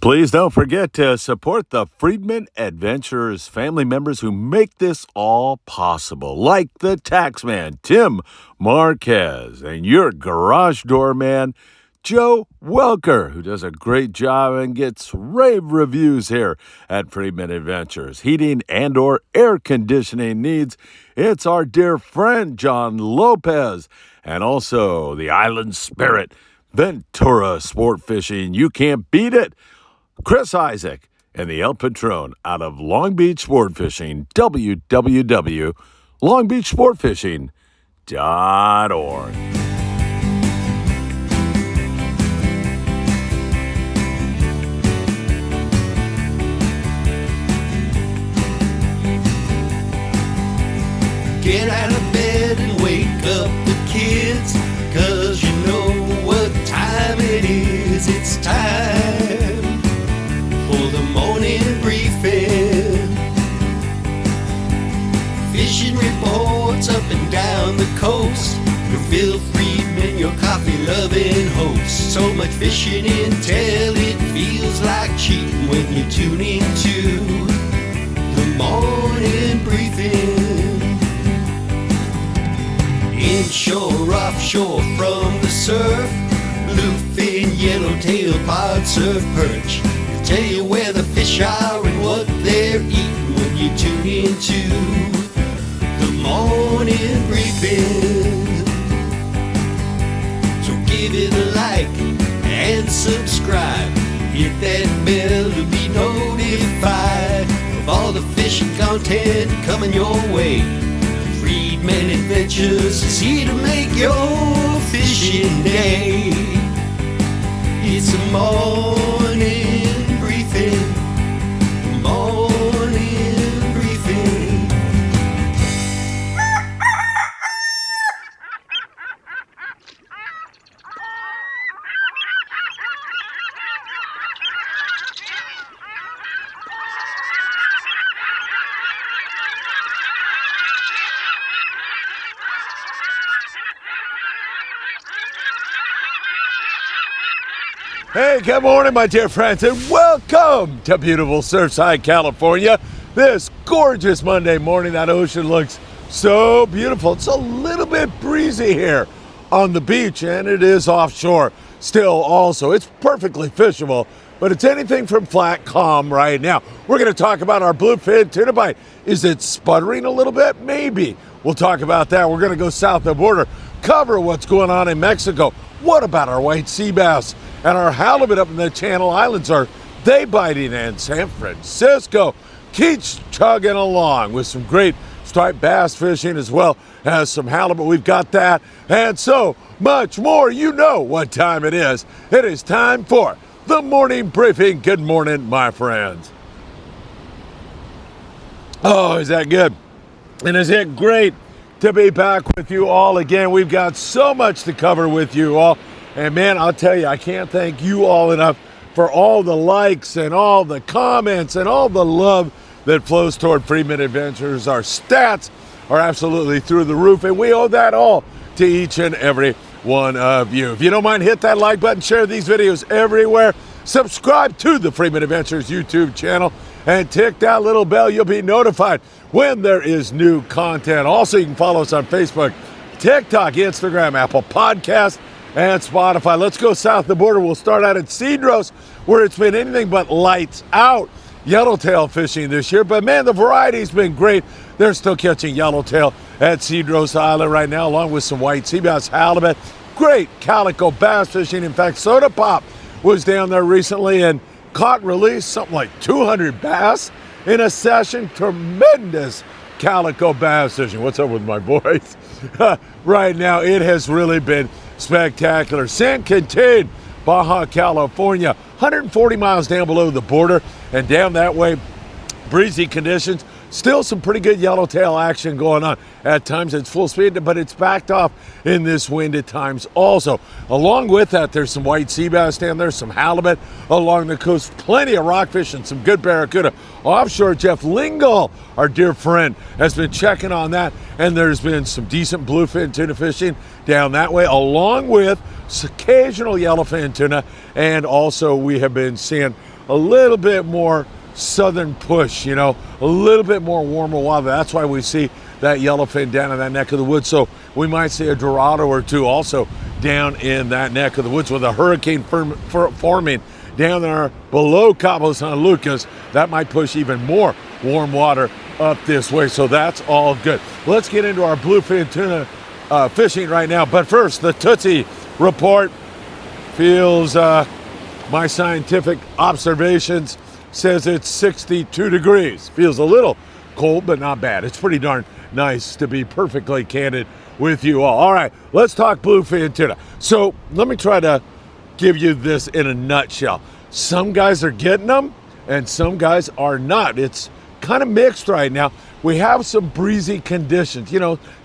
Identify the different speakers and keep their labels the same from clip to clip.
Speaker 1: Please don't forget to support the Freedman Adventurers family members who make this all possible, like the Taxman, Tim Marquez, and your garage door man, Joe Welker, who does a great job and gets rave reviews here at Freedman Adventures. Heating and or air conditioning needs, it's our dear friend, John Lopez, and also the Island Spirit, Ventura Sportfishing. You can't beat it. Chris Isaac and the El Patron out of Long Beach Sportfishing, www.longbeachsportfishing.org.
Speaker 2: Get out of bed and wake up the kids, 'cause you know what time it is. It's time for the morning briefing. Fishing reports up and down the coast. Your Phil Friedman, your coffee-loving host. So much fishing intel, it feels like cheating when you tune into the morning briefing. Inshore, offshore, from the surf, bluefin, yellowtail, pod, surf, perch. Tell you where the fish are and what they're eating when you tune into the morning briefing. So give it a like and subscribe. Hit that bell to be notified of all the fishing content coming your way. Freedman Adventures is here to make your fishing day. It's a morning briefing, morning briefing.
Speaker 1: Hey, good morning, my dear friends, and welcome to beautiful Surfside, California. This gorgeous Monday morning, that ocean looks so beautiful. It's a little bit breezy here on the beach, and it is offshore still also. It's perfectly fishable, but it's anything from flat calm right now. We're going to talk about our bluefin tuna bite. Is it sputtering a little bit? Maybe. We'll talk about that. We're going to go south of the border, cover what's going on in Mexico. What about our white sea bass? And our halibut up in the Channel Islands, are they biting? And San Francisco keeps chugging along with some great striped bass fishing as well as some halibut. We've got that and so much more. You know what time it is. It is time for the morning briefing. Good morning, my friends. Oh, is that good? And is it great to be back with you all again? We've got so much to cover with you all. And man, I'll tell you, I can't thank you all enough for all the likes and all the comments and all the love that flows toward Freedman Adventures. Our stats are absolutely through the roof, and we owe that all to each and every one of you. If you don't mind, hit that like button, share these videos everywhere, subscribe to the Freedman Adventures YouTube channel, and tick that little bell. You'll be notified when there is new content. Also, you can follow us on Facebook, TikTok, Instagram, Apple Podcasts, and Spotify. Let's go south of the border. We'll start out at Cedros, where it's been anything but lights out yellowtail fishing this year. But man, the variety's been great. They're still catching yellowtail at Cedros Island right now, along with some white sea bass, halibut, great calico bass fishing. In fact, Soda Pop was down there recently and caught and released something like 200 bass in a session. Tremendous calico bass fishing. What's up with my voice? Right now, it has really been spectacular. San Quintin, Baja California, 140 miles down below the border, and down that way, breezy conditions. Still some pretty good yellowtail action going on. At times it's full speed, but it's backed off in this wind at times also. Along with that, there's some white sea bass down there, some halibut along the coast, plenty of rockfish and some good barracuda. Offshore, Jeff Lingle, our dear friend, has been checking on that, and there's been some decent bluefin tuna fishing down that way, along with occasional yellowfin tuna, and also we have been seeing a little bit more southern push, a little bit more warmer water. That's why we see that yellowfin down in that neck of the woods. So we might see a Dorado or two also down in that neck of the woods with a hurricane forming down there below Cabo San Lucas. That might push even more warm water up this way. So that's all good. Let's get into our bluefin tuna fishing right now. But first, the Tootsie report. Feels, my scientific observations says it's 62 degrees. Feels a little cold, but not bad. It's pretty darn nice, to be perfectly candid with you all. All right, let's talk bluefin tuna. So let me try to give you this in a nutshell. Some guys are getting them and some guys are not. It's kind of mixed right now. We have some breezy conditions,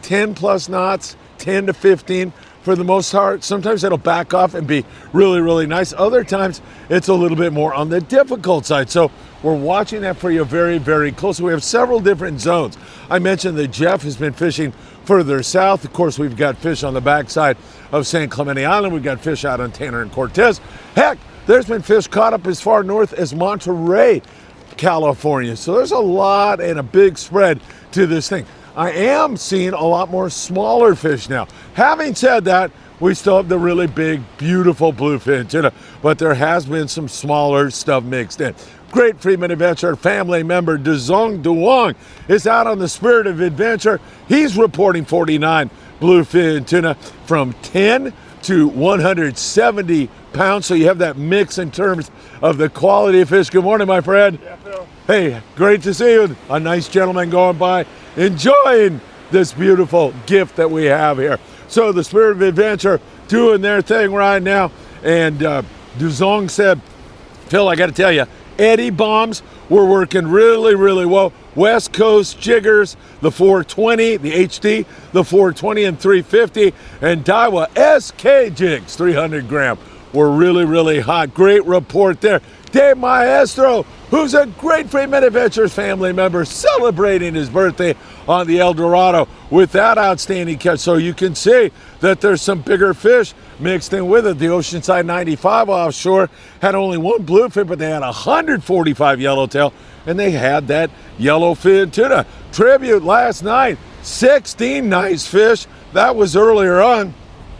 Speaker 1: 10 plus knots, 10 to 15 for the most part. Sometimes it'll back off and be really, really nice. Other times it's a little bit more on the difficult side. So we're watching that for you very, very closely. We have several different zones. I mentioned that Jeff has been fishing further south. Of course, we've got fish on the backside of San Clemente Island. We've got fish out on Tanner and Cortez. Heck, there's been fish caught up as far north as Monterey, California. So there's a lot and a big spread to this thing. I am seeing a lot more smaller fish now. Having said that, we still have the really big, beautiful bluefin tuna, but there has been some smaller stuff mixed in. Great Freeman Adventure family member Dezong Duong is out on the Spirit of Adventure. He's reporting 49 bluefin tuna from 10 to 170 pounds. So you have that mix in terms of the quality of fish. Good morning, my friend.
Speaker 3: Yeah, Phil.
Speaker 1: Hey, great to see you. A nice gentleman going by, enjoying this beautiful gift that we have here. So the Spirit of Adventure doing their thing right now. And Duzong said, Phil, I got to tell you, Eddie bombs were working really, really well. West Coast jiggers, the 420, the HD, the 420 and 350, and Daiwa SK jigs, 300 gram, were really, really hot. Great report there. Dave Maestro, who's a great Freeman Adventures family member, celebrating his birthday on the El Dorado with that outstanding catch. So you can see that there's some bigger fish mixed in with it. The Oceanside 95 offshore had only one bluefin, but they had 145 yellowtail, and they had that yellowfin tuna. Tribute last night, 16 nice fish. That was earlier on.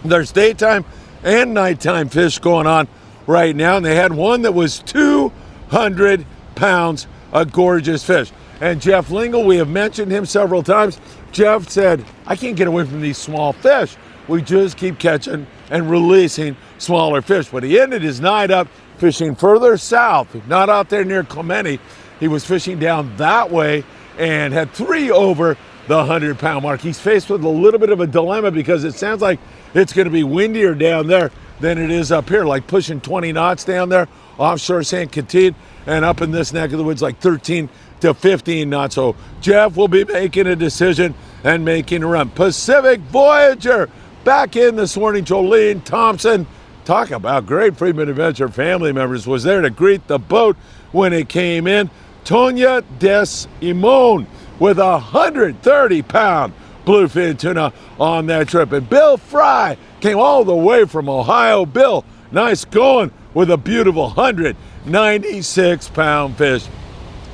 Speaker 1: There's daytime and nighttime fish going on right now, and they had one that was 200 pounds, a gorgeous fish. And Jeff Lingle, we have mentioned him several times. Jeff said, I can't get away from these small fish. We just keep catching and releasing smaller fish. But he ended his night up fishing further south, not out there near Clemente. He was fishing down that way and had 3 over the 100-pound mark. He's faced with a little bit of a dilemma because it sounds like it's going to be windier down there than it is up here, like pushing 20 knots down there offshore San Quintin, and up in this neck of the woods like 13 to 15 knots. So Jeff will be making a decision and making a run. Pacific Voyager back in this morning. Jolene Thompson, talk about great Freeman Adventure family members, was there to greet the boat when it came in. Tonya Des Imon with a 130-pound bluefin tuna on that trip. And Bill Fry came all the way from Ohio. Bill, nice going with a beautiful 196-pound fish.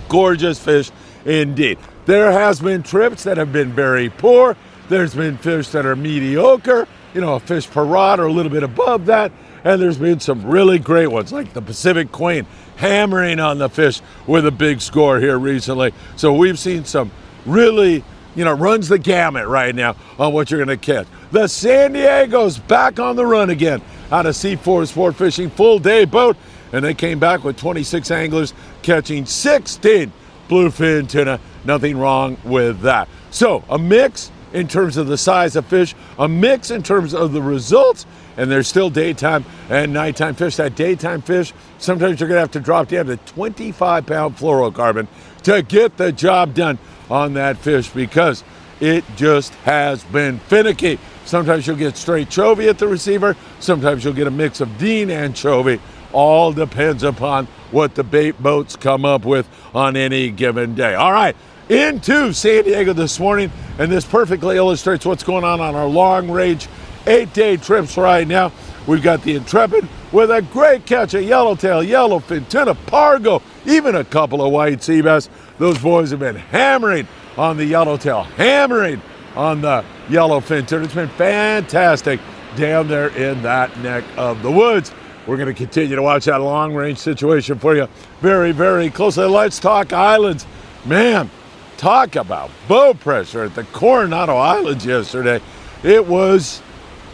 Speaker 1: Gorgeous fish indeed. There has been trips that have been very poor. There's been fish that are mediocre, a fish per rod or a little bit above that. And there's been some really great ones, like the Pacific Queen hammering on the fish with a big score here recently. So we've seen some really, runs the gamut right now on what you're going to catch. The San Diego's back on the run again out of C4 Sport Fishing full day boat. And they came back with 26 anglers catching 16 bluefin tuna. Nothing wrong with that. So a mix in terms of the size of fish, a mix in terms of the results, and there's still daytime and nighttime fish. That daytime fish, sometimes you're going to have to drop down to 25-pound fluorocarbon to get the job done on that fish because it just has been finicky. Sometimes you'll get straight chovy at the receiver. Sometimes you'll get a mix of Dean and chovy. All depends upon what the bait boats come up with on any given day. All right, into San Diego this morning, and this perfectly illustrates what's going on our long-range 8-day trips right now. We've got the Intrepid with a great catch of yellowtail, yellowfin, tuna, pargo, even a couple of white sea bass. Those boys have been hammering on the yellowtail, hammering on the yellowfin tuna. It's been fantastic down there in that neck of the woods. We're going to continue to watch that long-range situation for you very, very closely. Let's talk islands. Man, talk about boat pressure at the Coronado Islands yesterday. It was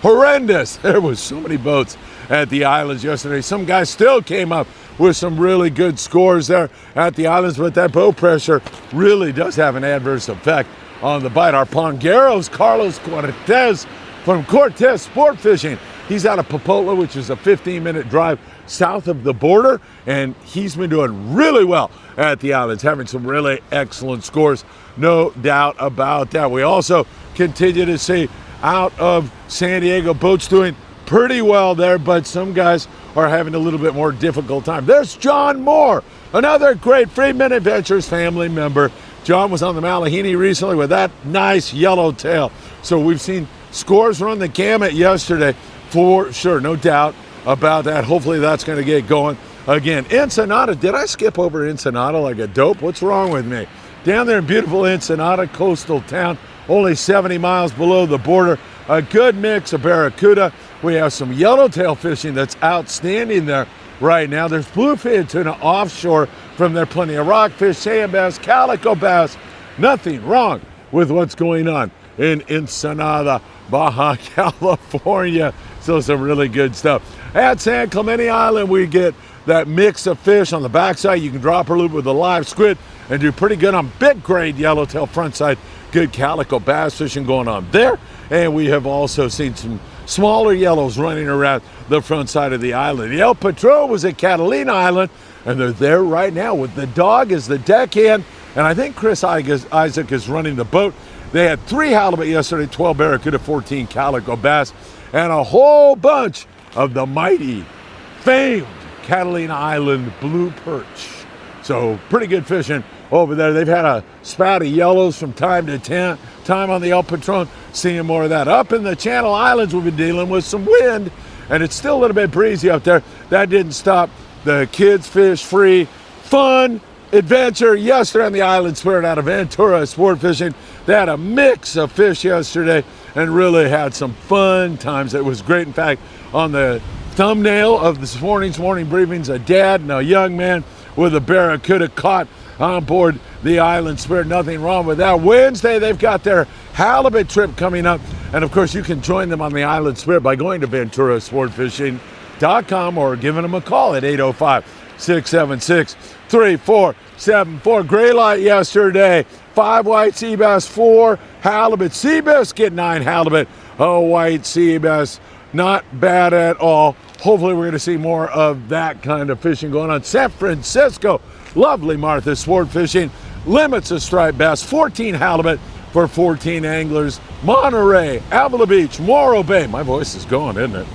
Speaker 1: horrendous. There was so many boats at the islands yesterday. Some guys still came up with some really good scores there at the islands, but that boat pressure really does have an adverse effect on the bite. Our Pongueros, Carlos Cortez from Cortez Sportfishing. He's out of Popotla, which is a 15-minute drive south of the border, and he's been doing really well at the islands, having some really excellent scores, no doubt about that. We also continue to see out of San Diego boats doing pretty well there, but some guys are having a little bit more difficult time. There's John Moore, another great Freedman Adventures family member. John was on the Malahini recently with that nice yellowtail. So we've seen scores run the gamut yesterday for sure, no doubt about that. Hopefully that's going to get going again. Ensenada, did I skip over Ensenada like a dope? What's wrong with me? Down there in beautiful Ensenada, coastal town, only 70 miles below the border. A good mix of barracuda. We have some yellowtail fishing that's outstanding there right now. There's bluefin tuna offshore from there, plenty of rockfish, sand bass, calico bass. Nothing wrong with what's going on in Ensenada, Baja California. So some really good stuff. At San Clemente Island, we get that mix of fish on the backside. You can drop or loop with a live squid and do pretty good on big grade yellowtail frontside. Good calico bass fishing going on there. And we have also seen some smaller yellows running around the front side of the island. The El Patron was at Catalina Island, and they're there right now with the dog as the deckhand. And I think Chris Isaac is running the boat. They had 3 halibut yesterday, 12 barracuda, 14 calico bass, and a whole bunch of the mighty, famed Catalina Island blue perch. So pretty good fishing over there. They've had a spout of yellows from time to time on the El Patron, seeing more of that. Up in the Channel Islands, we've been dealing with some wind, and it's still a little bit breezy up there. That didn't stop the kids fish free fun adventure yesterday on the Island Spirit out of Ventura Sport Fishing. They had a mix of fish yesterday and really had some fun times. It was great. In fact, on the thumbnail of this morning's morning briefings, a dad and a young man with a barracuda caught on board the Island Spirit. Nothing wrong with that. Wednesday, they've got their halibut trip coming up. And of course, you can join them on the Island Spirit by going to VenturaSportFishing.com or giving them a call at 805-676-3474. Gray light yesterday. 5 white sea bass, 4 halibut. Sea bass get 9 halibut. Oh, white sea bass, not bad at all. Hopefully we're going to see more of that kind of fishing going on. San Francisco, lovely Martha Sport Fishing, limits of striped bass, 14 halibut for 14 anglers. Monterey, Avila Beach, Morro Bay. My voice is going, isn't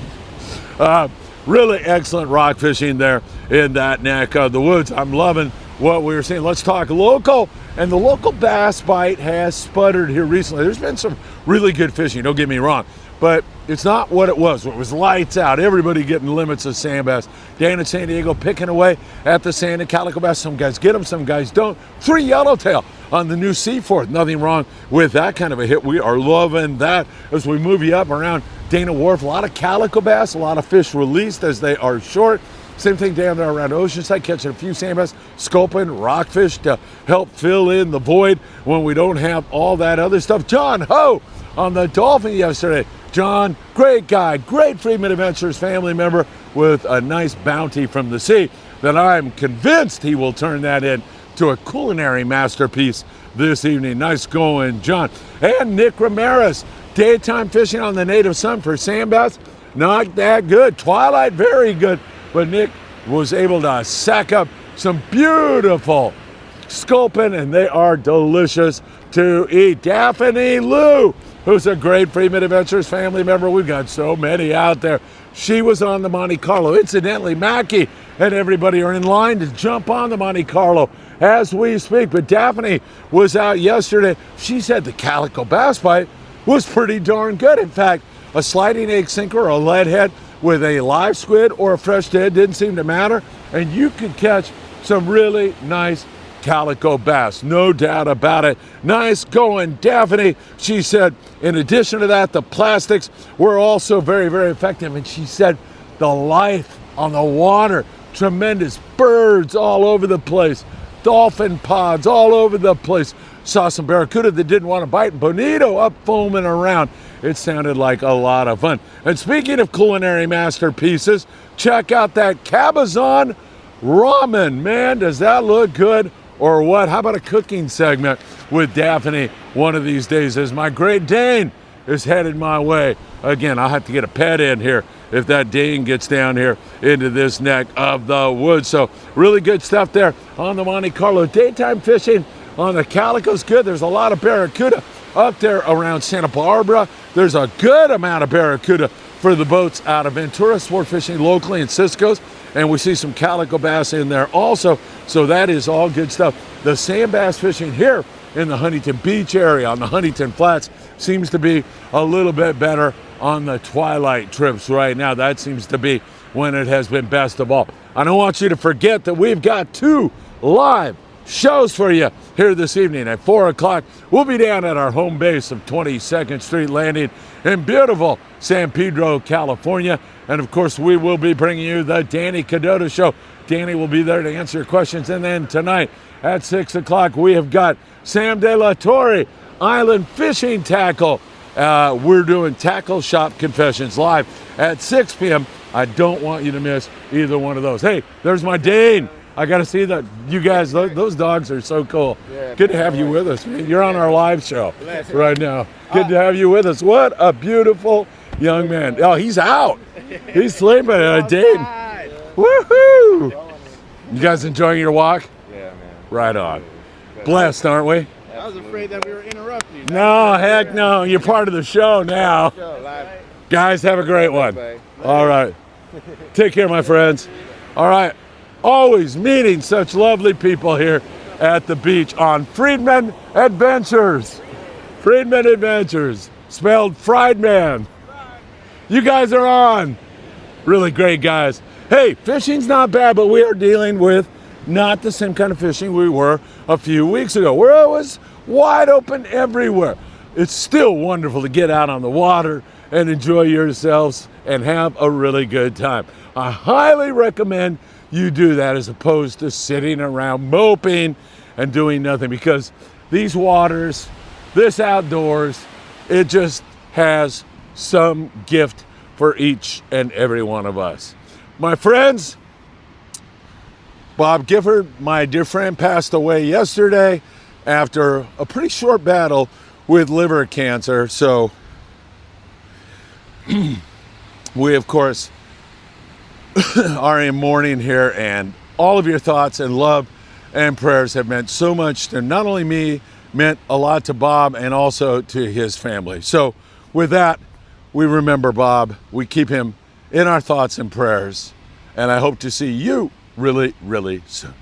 Speaker 1: it? Really excellent rock fishing there in that neck of the woods. I'm loving what we're seeing. Let's talk local. And the local bass bite has sputtered here recently. There's been some really good fishing, don't get me wrong, but it's not what it was. It was lights out. Everybody getting limits of sand bass. Down in San Diego picking away at the sand and calico bass. Some guys get them, some guys don't. 3 yellowtail on the new Seaforth. Nothing wrong with that kind of a hit. We are loving that as we move you up around Dana Wharf. A lot of calico bass, a lot of fish released as they are short. Same thing down there around Oceanside, catching a few sand bass, sculpin, rockfish to help fill in the void when we don't have all that other stuff. John Ho on the Dolphin yesterday. John, great guy, great Freedman Adventures family member with a nice bounty from the sea that I'm convinced he will turn that into a culinary masterpiece this evening. Nice going, John. And Nick Ramirez, daytime fishing on the Native Sun for sand bass, not that good. Twilight, very good. But Nick was able to sack up some beautiful sculpin, and they are delicious to eat. Daphne Lou, who's a great Freedman Adventures family member. We've got so many out there. She was on the Monte Carlo. Incidentally, Mackie and everybody are in line to jump on the Monte Carlo as we speak. But Daphne was out yesterday. She said the calico bass bite was pretty darn good. In fact, a sliding egg sinker or a lead head with a live squid or a fresh dead, didn't seem to matter, and you could catch some really nice calico bass, no doubt about it. Nice going, Daphne. She said, in addition to that, the plastics were also very, very effective. And she said, the life on the water, tremendous birds all over the place, dolphin pods all over the place. Saw some barracuda that didn't want to bite, bonito up foaming around. It sounded like a lot of fun. And speaking of culinary masterpieces, check out that Cabazon ramen. Man, does that look good or what? How about a cooking segment with Daphne one of these days as my Great Dane is headed my way? Again, I'll have to get a pet in here if that Dane gets down here into this neck of the woods. So really good stuff there on the Monte Carlo. Daytime fishing on the Calico's good. There's a lot of barracuda up there around Santa Barbara. There's a good amount of barracuda for the boats out of Ventura, sport fishing locally in Cisco's. And we see some calico bass in there also. So that is all good stuff. The sand bass fishing here in the Huntington Beach area on the Huntington Flats seems to be a little bit better on the twilight trips right now. That seems to be when it has been best of all. I don't want you to forget that we've got 2 live shows for you here this evening at 4 o'clock. We'll be down at our home base of 22nd Street Landing in beautiful San Pedro, California. And of course, we will be bringing you the Danny Cadota Show. Danny will be there to answer your questions. And then tonight at 6 o'clock, we have got Sam De La Torre, Island Fishing Tackle. We're doing Tackle Shop Confessions live at 6 p.m. I don't want you to miss either one of those. Hey, there's my Dane. I got to see that. You guys, those dogs are so cool. Yeah, good to have you with us, man. You're on our live show right now. Good to have you with us. What a beautiful young man. Oh, he's out. He's sleeping at a Dane. Woohoo! You guys enjoying your walk?
Speaker 3: Yeah, man.
Speaker 1: Right on. Blessed, aren't we?
Speaker 3: I was afraid that we were interrupting you.
Speaker 1: No, heck no. You're part of the show now. Guys, have a great one. All right. Take care, my friends. All right. Always meeting such lovely people here at the beach on Friedman Adventures. Friedman Adventures, spelled Fried Man. You guys are on. Really great guys. Hey, fishing's not bad, but we are dealing with not the same kind of fishing we were a few weeks ago, where it was wide open everywhere. It's still wonderful to get out on the water and enjoy yourselves and have a really good time. I highly recommend you do that as opposed to sitting around moping and doing nothing, because these waters, this outdoors, it just has some gift for each and every one of us. My friends, Bob Gifford, my dear friend, passed away yesterday after a pretty short battle with liver cancer. So we, of course, are in mourning here, and all of your thoughts and love and prayers have meant so much to not only me, meant a lot to Bob and also to his family. So with that, we remember Bob, we keep him in our thoughts and prayers, and I hope to see you really, really soon.